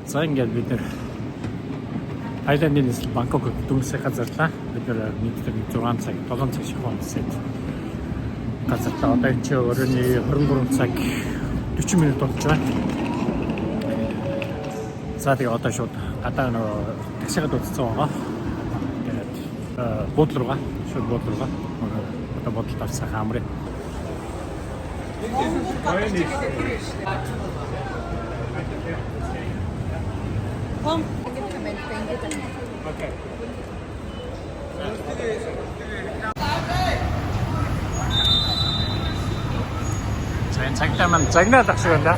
За ингээд бид нэр Тайландын нийслэл Бангкок дүнсээ газарлаа. Бид нэр нийтдээ 6 цаг 7 цаг шахуунсэд газарлаа. Одоо энэ чинь өрөөний 23 цаг 40 минут болж байгаа. За тэгээ одоо шууд гадаа нөгөө таксиад утсан байгаа. Тэгээд буудлын руугаа шууд буудлын руугаа одоо буудлын тавцсан хаамрын. Kom, ik heb mijn vinger. Oké. Zijn 장난만 장난딱 쓰는다.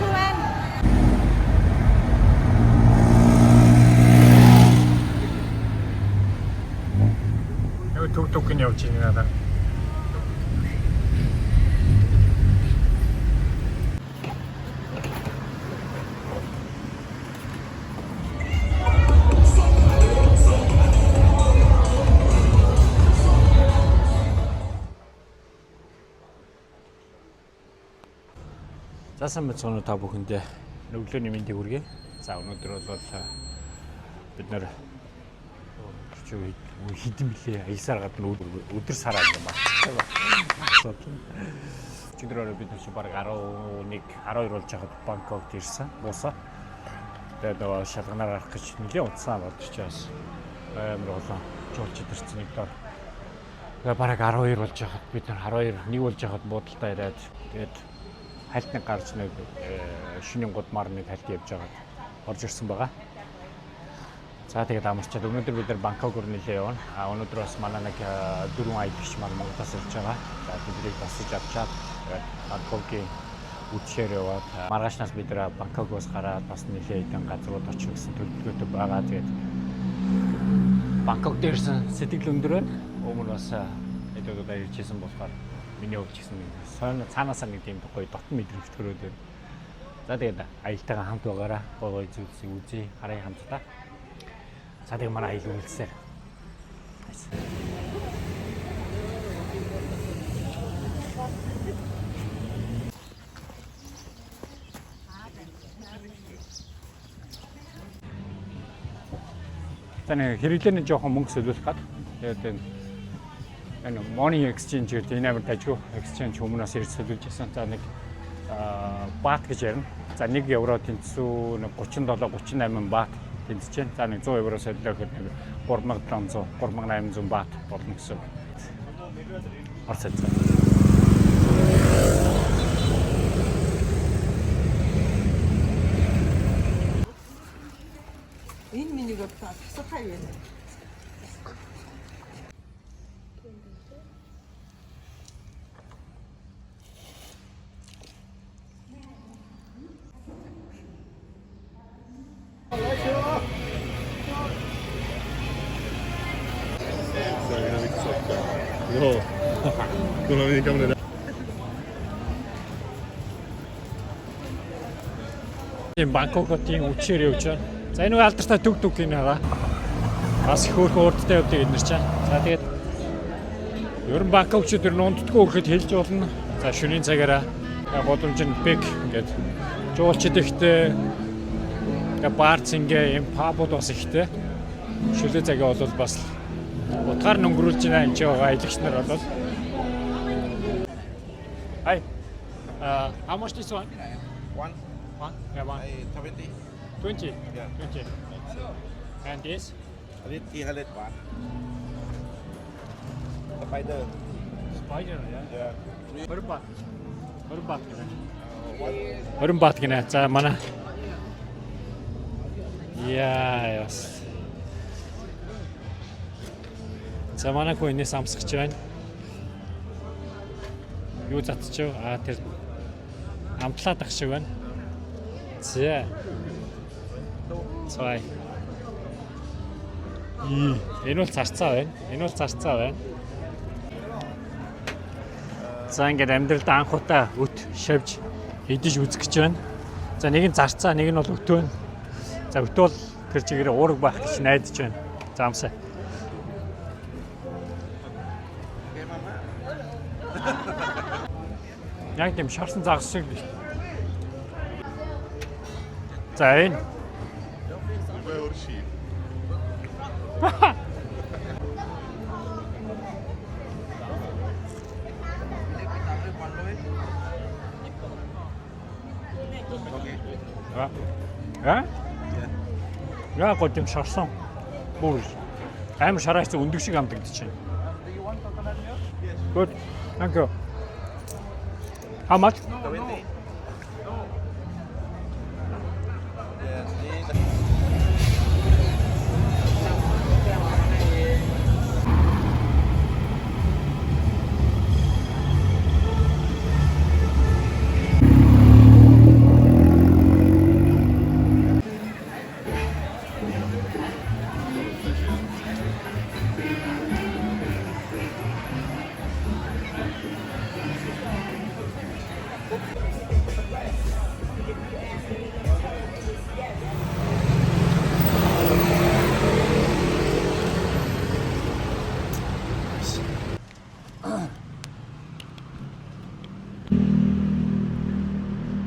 여기 뚝뚝이 없지 나다. Засан мэцгоноо та бүхэндээ өглөөний мэндийг хүргэе. За өнөөдөр бол бид нэр хэдэн билээ аясаар гадна өдөр сараа юм байна. Өчигдөр бид нар баг 11 12 болж хахад Бангкокт ирсэн. Буусаа. Тэгээд нөгөө шалганаар гарах гэж нэлээд удсан бодчихоос амар болон жуулч идэрсэн нэг дор. Тэгээд бараг 12 болж хахад бид нар 12 1 болж хахад буудалтаа ирээд тэгээд хальтны гарч нэг шинийн гудмаар нэг хальт явж байгаад орж ирсэн байгаа. За тэгээд амарчаад өнөөдөр бид нар Бангкок руу нэлээ явна. Өнөөдөр бас манай нэг 4 ая гişч маань Монголоос ирж байгаа. За тэднийг басж авчаад Бангкокийн үдшээр яваад маргаашнаас бид нар Бангкокоос гараад бас нэлээ хэдэн газрууд очих гэсэн төлөвлөгөөтэй байгаа. Тэгээд Бангкок дээрсэн сэтгэл өндөр байна. Өмнө бас эдгээр иржсэн болохоор миний хувьд ч гэсэн цаанаасаа нэг тийм гоё дотн мэдрэмж төрөөд байна. За тэгээд аялалтайгаа хамт байгаараа гоё зүйлсийг үзье, харъя хамтдаа. За тэгээд манай аялал үйлсээр. Тэний хэрэглээний жоохон мөнгө төлөх гад. Тэгээд энэ money exchange гэдэг энэ амар тажгүй exchange өмнөөс ирж төлөвлөж байсан. За нэг баат гэж ярина. За 1 евро тэнцүү 37 38 баат тэнцэж байна. За нэг 100 евро солиогоход нэг 3700 3800 баат болно гэсэн. Орцоо. Энэ миний гопта сухай юм. Бангкокийн үдшээр явж байна. За энэ алдартай түг энэ байгаа. Бас их хөөрхөн урдтай явдаг энэ чинь. За тэгээд ер нь Бангкокчууд ер нь унтдаггүй гэхэд хэлж болно. За шөнийн цагаараа боломж нь бэг ингээд жуулчд ихтэй барц ингээ юм пабууд бас ихтэй. Шүлэг цагаа бол бас утгаар өнгөрүүлж байна энэ чинь байгаа аялагч нар бол. Hi. How much this one? One. Yeah, one. 20. 20? Yeah. 20. And this? This 300 baht. Spider. Spider, yeah? Yeah. What about What about гинэ? За манай. Яас. За манай хөө энэс амсгаж байна. Юу затчих вэ? Тэр амтлаад ах шиг байна. За. Цай. Энэ бол зарцаа байна. Энэ бол зарцаа байна. За ингээд амьдралд анхудаа өт шавж идэж үзэх гэж байна. За нэг нь зарцаа, нэг нь бол өтөө байна. За өтөө бол тэр чигээр уураг байх гэж найдаж байна. За амсаа. Яг тийм шарсан загас шиг. За энэ Beurship. Яа гол юм шарсан. Бүр амар шараач өндөг шиг амдагдчихэв. Good. Thank you. How much? 20.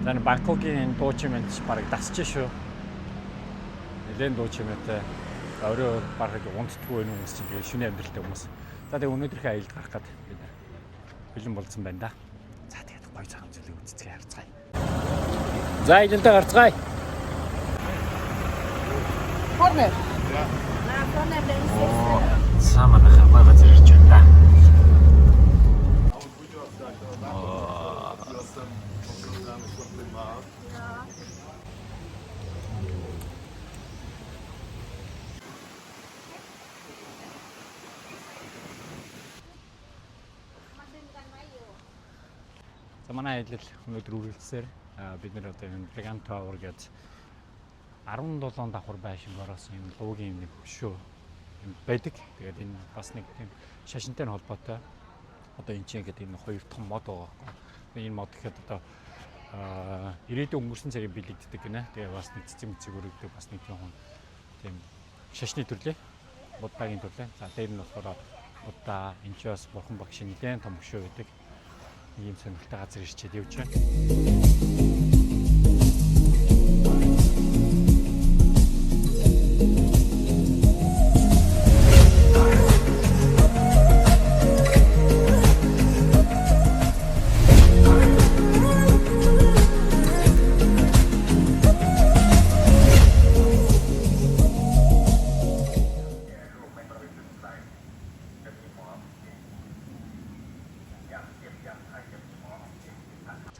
За Бангкокийн дуу чимээнд бараг дасч шүү. Нэлээд дуу чимээтэй орой бараг унтдаггүй байх хүмүүс чинь тэгээ шүний амьдралтай хүмүүс. За тэгээ өнөөдрийнхээ аялалд гарах гээд бид бэлэн болсон байна да. За тэгээд гоё цагаан зүйлийг үзцгээ харцгаая. За аялалдаа гарцгаая. Corner. Саманаха байгаа зэрэг ч байна да. За манай аялал өнөөдөр үргэлжлэсээр бид нэр одоо энэ Brigant Tower гэж 17 давхар байшин ороосон юм луугийн нэг хөшөө юм байдаг. Тэгээд энэ бас нэг тийм шашинтай холбоотой. Одоо энэ чинь гэдэг энэ хоёр том мод байгаа байхгүй. Энэ мод гэхэд одоо ирээдүйн өнгөрсөн цагийг бэлэгддэг гинэ. Тэгээ бас нэг цэцэг мэцэг өргөдөг бас нэг тийм шашны төрлөө. Буддагийн төрлөө. За дээр нь болохоор Будда, энэ ч бас бурхан багш нэлээд том хөшөө байдаг. Ийм сонирхолтой газар ирчээд явж байна.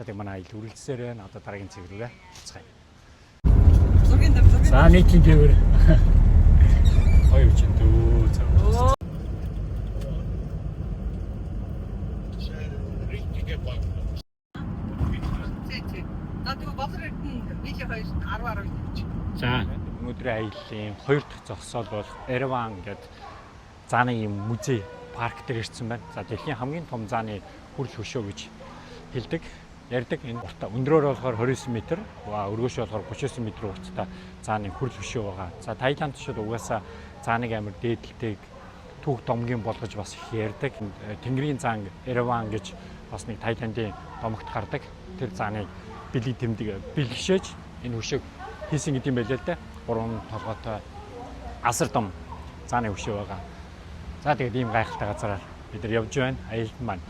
За тэг манай аялал үргэлжлэсээр байна. Одоо дараагийн цэвэргээ буцгаая. За нийтийн цэвэр. Хоёр ч дүү. За өнөөдрийн аяллаа хоёр дахь зогсоол бол Ереван гэдэг зааны юм музей парк дээр ирсэн байна. За дэлхийн хамгийн том зааны хүрэл хөшөө гэж хэлдэг. Ярддаг энэ өндрөөр болохоор 29 м, өргөөшөө болохоор 39 м урттай зааны хүрэл хөшөө байгаа. За Таиланд шууд угаасаа зааныг амар дээдэлтэйг түүх домгийн болгож бас их ярддаг. Тэнгэрийн заан Ереван гэж бас нэг Таиландын домогт гардаг. Тэр зааныг бэлэг тэмдэг бэлгшээж энэ хөшөөг хийсэн гэдэм байлээ л дээ. 3 толгойтой асар том зааны хөшөө байгаа. За тэгээд ийм гайхалтай газараар бид нар явж байна. Аялал маань.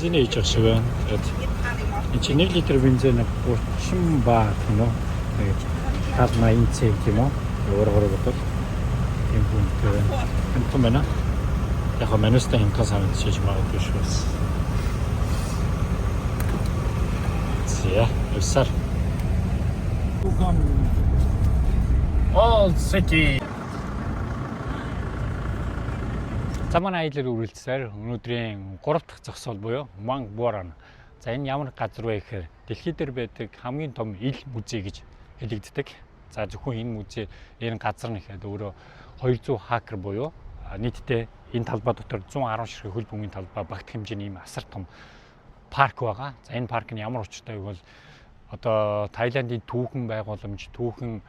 бензин хийж явах шиг байна. Тэгээд энэ чинь 1 литр бензин 30 баат гэнэ. Тэгээд 80 цент юм уу? Өөрөөр бодвол юм хүнтэй байна. Энэ том байна. Яг хөө манайстай хинтгас санагдчих магадгүй шүү. Зя, өсөр. Old City. Заман аялал үргэлжлэлээр өнөөдрийн 3 дахь зогсоол буюу Mang Buaran. За энэ ямар газар вэ гэхээр дэлхий дээр байдаг хамгийн том ил музей гэж хэлэгддэг. За зөвхөн энэ музей энэ газар нь ихэд өөрөө 200 хакер буюу нийтдээ энэ талбай дотор 110 ширхэг хөл бөмбөгийн талбай багт хэмжээний ийм асар том парк байгаа. За энэ парк нь ямар учиртай вэ гэвэл одоо Тайландын түүхэн байгууламж, түүхэн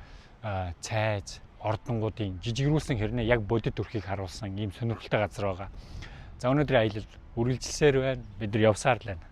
цайз, ордонгуудын жижигрүүлсэн хэрнээ яг бодит төрхийг харуулсан ийм сонирхолтой газар байгаа. За өнөөдрийн аялал үргэлжилсээр байна. Бид нар явсаар л байна.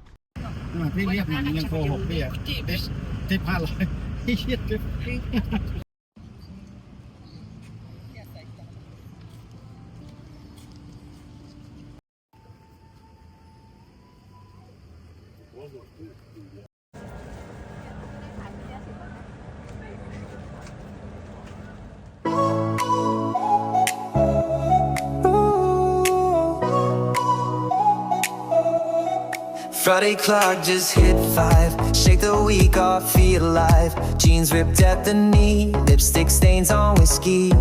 Friday clock just hit 5. Shake the week off, feel alive. Jeans ripped at the knee, lipstick stains on whiskey.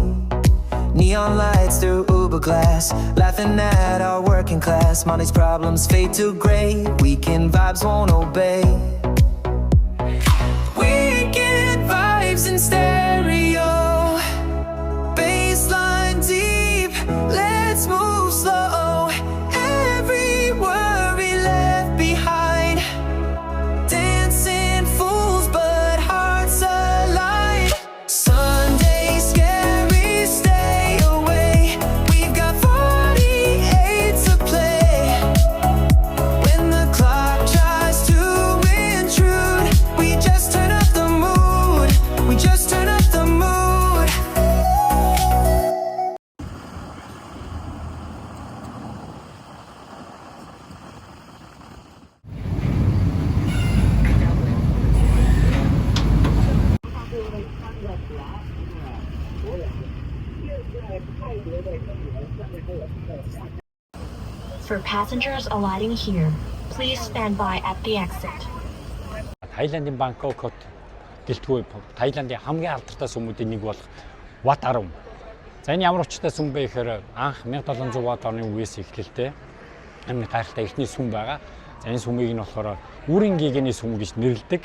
Neon lights through Uber glass, laughing at our working class. Money's problems fade to gray, weekend vibes won't obey. Weekend vibes in stereo, bassline deep, let's move slow. Every worry left behind, dancing fools but hearts alive. Sunday scary, stay away, we've got 48 to play. When the clock tries to intrude, we just turn up the mood, we just turn up the mood. For passengers alighting here, please stand by at the exit. Тайландын Бангкокт гэлтгүй Тайландын хамгийн алдартай сүмүүдийн нэг болох Wat Arun. За энэ ямар учиртай сүм бэ гэхээр анх 1700-аад оны үеэс эхлэлтэй энэ гайхалтай эртний сүм байгаа. За энэ сүмийг нь болохоор Үрийн гигэний сүм гэж нэрлэдэг.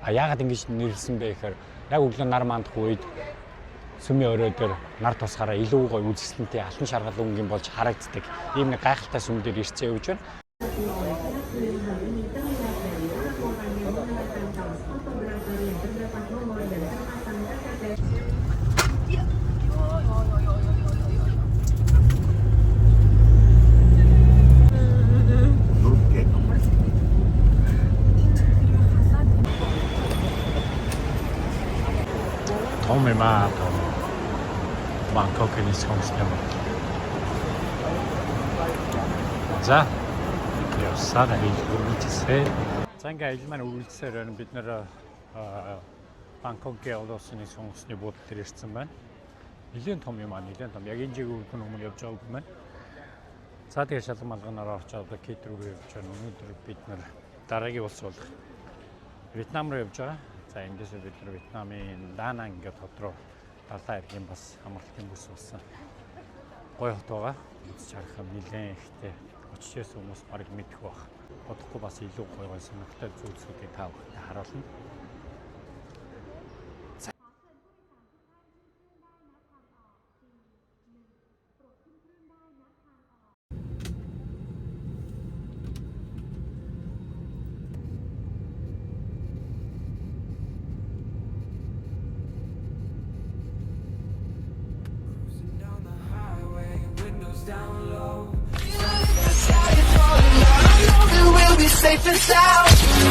А яагаад ингэж нэрлсэн бэ гэхээр яг өглөө нар мандах үед сүмийн өрөө дээр нар тусгаараа илүү гоё үзэсгэлэнтэй алтан шаргал өнгөн болж харагддаг. Ийм нэг гайхалтай сүм дээр ирцээ явж байна. Том юм аа. Бангкокын сонгосон юм. За явсаар үргэлжлэсэй. За ингээ аялал маань үргэлжлэсээр байна. Бид нэр Бангкокийн улсын сонгосны буудлын дээр ирсэн байна. Нилээн том юм аа, нилээн том. Яг энэ жиг хүн өмнө явж байгаа юм байна. За тэгээ шалган малганаар очоод Кит рүү явж байна. Өнөөдөр бид нэр дараагийн улс болох Вьетнам руу явж байгаа. За эндээс бид нэр Вьетнамын Да Нang гэх хот руу далаа ирэх юм бас амралтын бүс болсон. Гоё хот байгаа. Үзэж харах юм нэлээд ихтэй. Очижээс хүмүүс барыг мэдэх байх. Бодохгүй бас илүү гоё сонирхолтой зүйлсүүдийг та бүхэнд харуулна. Down low, safe and sound.